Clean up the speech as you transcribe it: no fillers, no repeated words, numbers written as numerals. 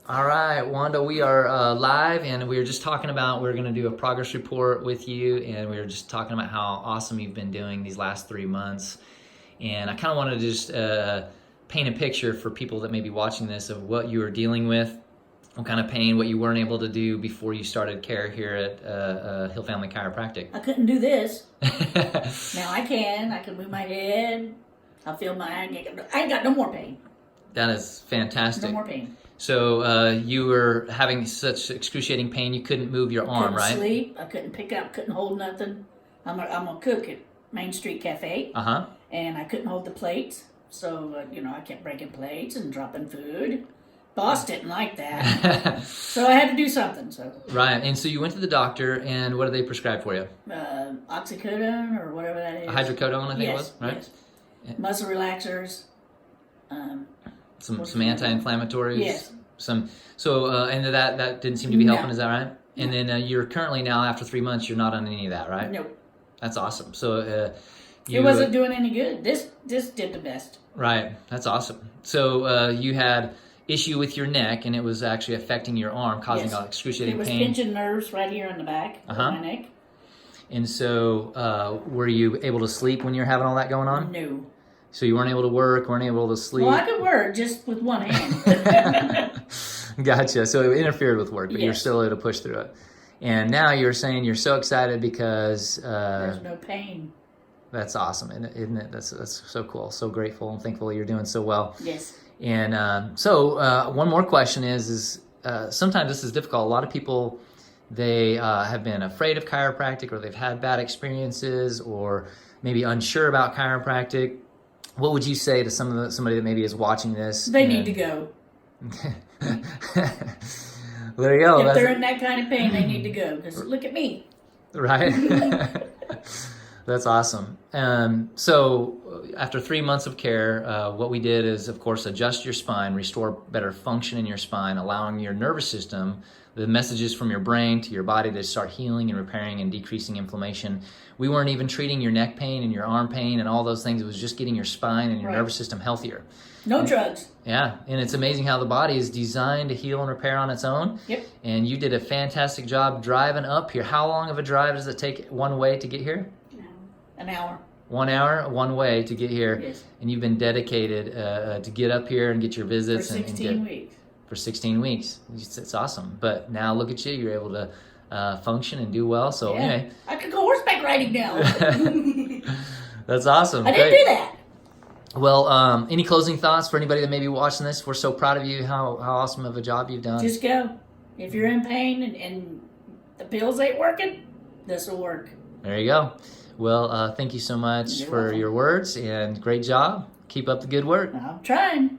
All right, Wanda, we are live, and we were just talking about we're going to do a progress report with you, and we were just talking about how awesome you've been doing these last 3 months. And I kind of want to just paint a picture for people that may be watching this of what you were dealing with, what kind of pain, what you weren't able to do before you started care here at Hill Family Chiropractic. I couldn't do this. Now I can. I can move my head. I feel I ain't got no more pain. That is fantastic. No more pain. So you were having such excruciating pain you couldn't move your arm, right? I couldn't sleep. I couldn't pick up. Couldn't hold nothing. I'm a cook at Main Street Cafe. And I couldn't hold the plates. So I kept breaking plates and dropping food. Boss didn't like that. So I had to do something. So right. And so you went to the doctor, and what did they prescribe for you? Oxycodone or whatever that is. Hydrocodone, I think it was, right? Yes. Muscle relaxers. Some anti-inflammatories. Yes. And that didn't seem to be helping. Is that right? And then you're currently now, after 3 months, you're not on any of that, right? Nope. That's awesome. So it wasn't doing any good. This did the best. Right. That's awesome. So you had issue with your neck, and it was actually affecting your arm, causing excruciating pain. It was pinching nerves right here on the back of my neck. And so were you able to sleep when you were having all that going on? No. So you weren't able to work, weren't able to sleep? Well, I could work just with one hand. Gotcha. So it interfered with work, but you're still able to push through it. And now you're saying you're so excited because... there's no pain. That's awesome, isn't it? That's so cool. So grateful and thankful you're doing so well. Yes. And so one more question is sometimes this is difficult. A lot of people, they have been afraid of chiropractic, or they've had bad experiences, or maybe unsure about chiropractic. What would you say to somebody that maybe is watching this? They need to go. There you go. If they're in that kind of pain, they need to go. Because look at me. Right? That's awesome. So after 3 months of care, what we did is, of course, adjust your spine, restore better function in your spine, allowing your nervous system, the messages from your brain to your body, to start healing and repairing and decreasing inflammation. We weren't even treating your neck pain and your arm pain and all those things. It was just getting your spine and your nervous system healthier. No drugs. Yeah, and it's amazing how the body is designed to heal and repair on its own. Yep. And you did a fantastic job driving up here. How long of a drive does it take one way to get here? An hour. 1 hour, one way to get here. Yes. And you've been dedicated to get up here and get your visits. For 16 weeks. For 16 weeks. It's awesome. But now look at you. You're able to function and do well. So anyway. I could go horseback riding now. That's awesome. I didn't do that. Well, any closing thoughts for anybody that may be watching this? We're so proud of you, how awesome of a job you've done. Just go. If you're in pain and the pills ain't working, this will work. There you go. Well, thank you so much for your words, and great job. Keep up the good work. I'm trying.